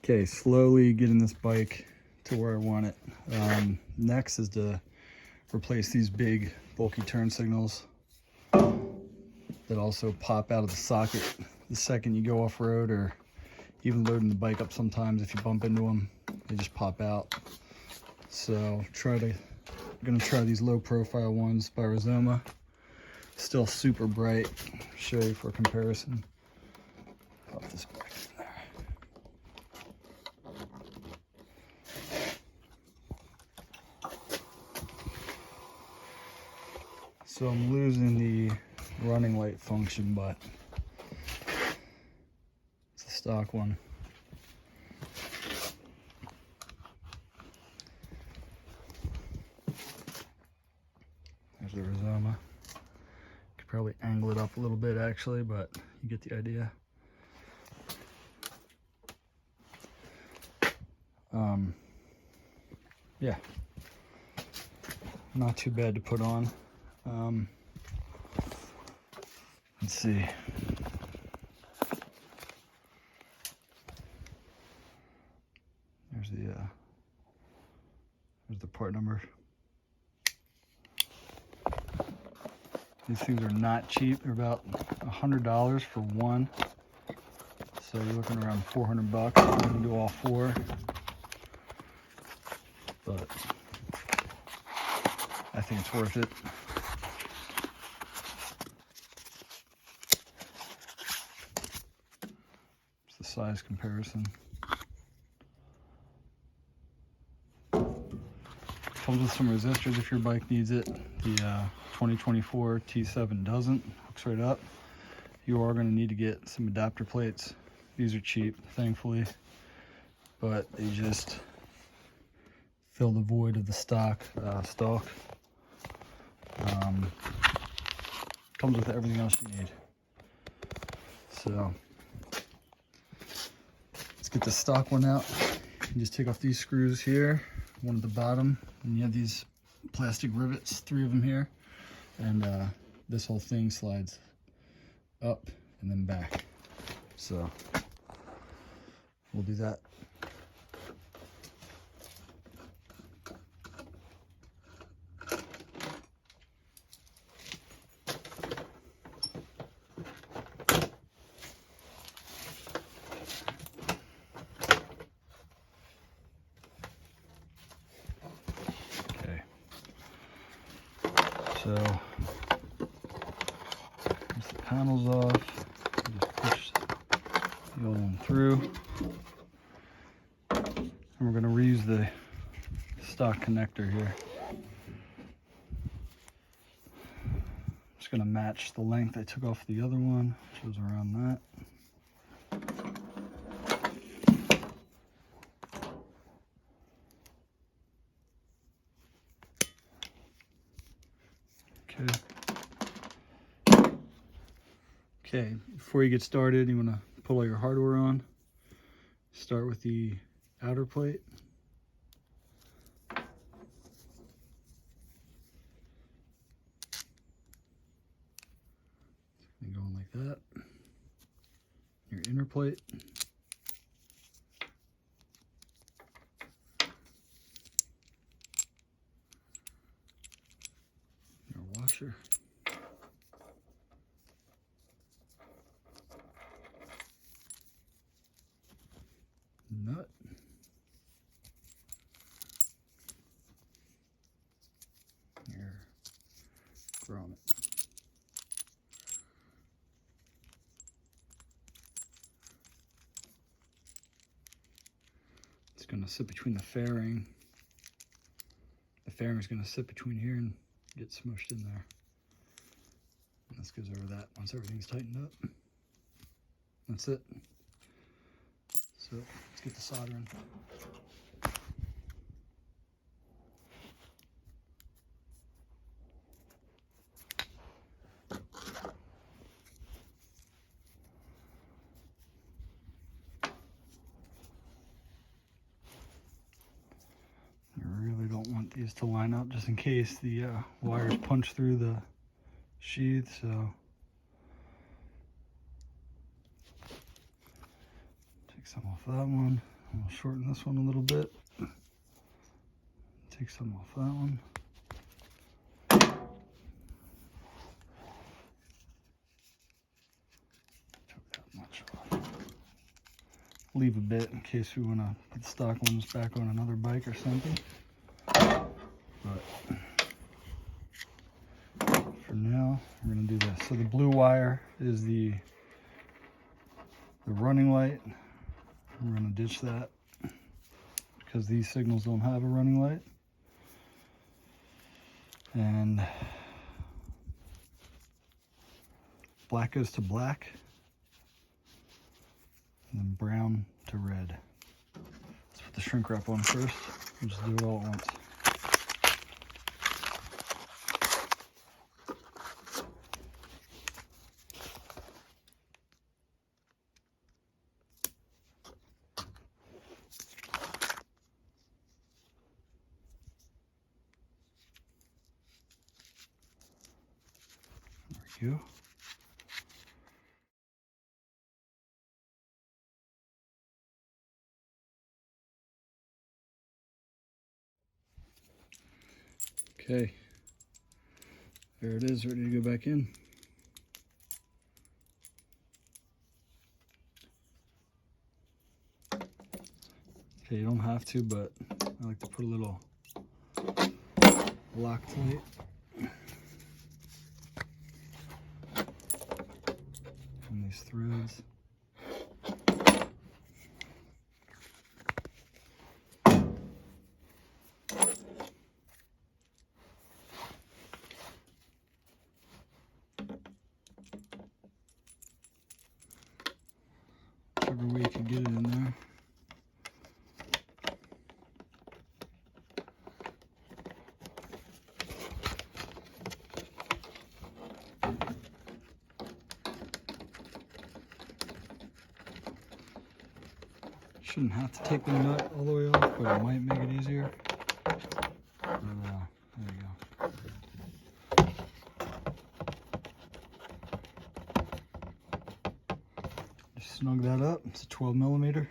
Okay, slowly getting this bike to where I want it. Next is to replace these big bulky turn signals that also pop out of the socket the second you go off-road, or even loading the bike up sometimes. If you bump into them, they just pop out. So I'm gonna try these low profile ones by Rizoma. Still super bright. Show you for comparison. Pop this back in there. So I'm losing the running light function, but it's a stock one. There's the Rizoma. Could probably angle it up a little bit actually, but you get the idea. Yeah, not too bad to put on. Let's see. There's the part number. These things are not cheap. They're about $100 for one. So you're looking around 400 bucks. You can do all four. But I think it's worth it. It's the size comparison. Comes with some resistors if your bike needs it. The 2024 T7 doesn't. Hooks right up. You are going to need to get some adapter plates. These are cheap, thankfully, but they just fill the void of the stock. Comes with everything else you need. So let's get the stock one out. You just take off these screws here, one at the bottom, and you have these plastic rivets, 3 of them here, and this whole thing slides up and then back. So we'll do that. So once the panel's off, you just push the old one through. And we're going to reuse the stock connector here. Just going to match the length I took off the other one, which was around that. Okay, before you get started, you want to put all your hardware on. Start with the outer plate. And going like that. Your inner plate. Your washer. Nut. Your grommet. It's going to sit between the fairing. The fairing is going to sit between here and get smushed in there. And this goes over that once everything's tightened up. That's it. So let's get the soldering. You really don't want these to line up just in case the wires punch through the sheath, so take some off that one. I'll shorten this one a little bit. Take some off that one. Took that much off. Leave a bit in case we want to put the stock ones back on another bike or something. But for now, we're going to do this. So the blue wire is the running light. We're going to ditch that because these signals don't have a running light. And black goes to black, and then brown to red. Let's put the shrink wrap on first. We'll just do it all at once. There we go. Okay, there it is, ready to go back in. Okay, you don't have to, but I like to put a little Loctite on these threads. Whichever way you can get it in there. Shouldn't have to take the nut all the way off, but it might make it easier. But, there you go. Just snug that up. It's a 12 millimeter.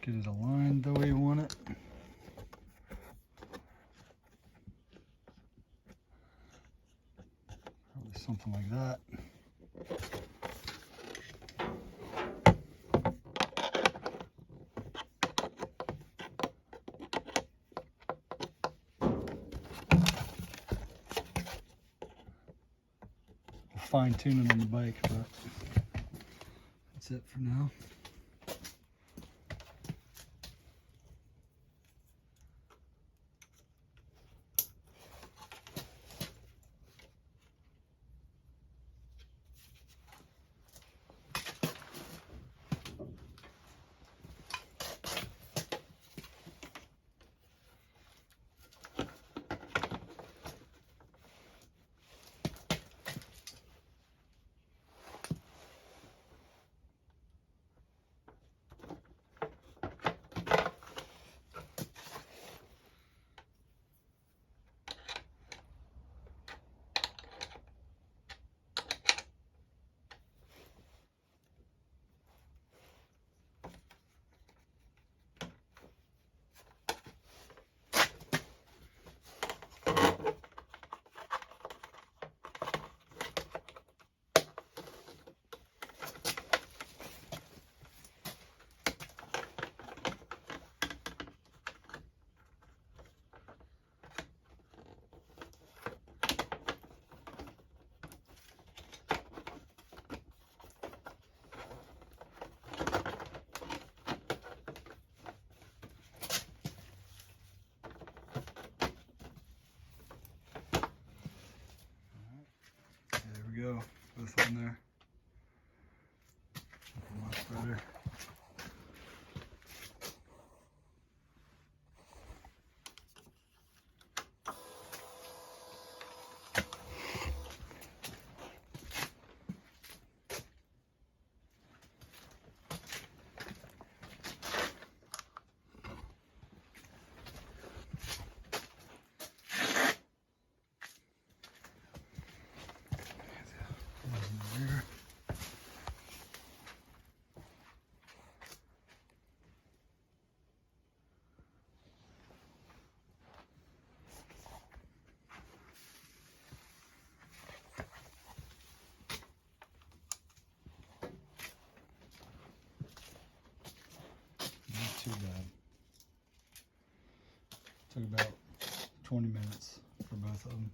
Get it aligned the way you want it. Probably something like that. Fine tuning on the bike, but that's it for now. too bad. Took about 20 minutes for both of them.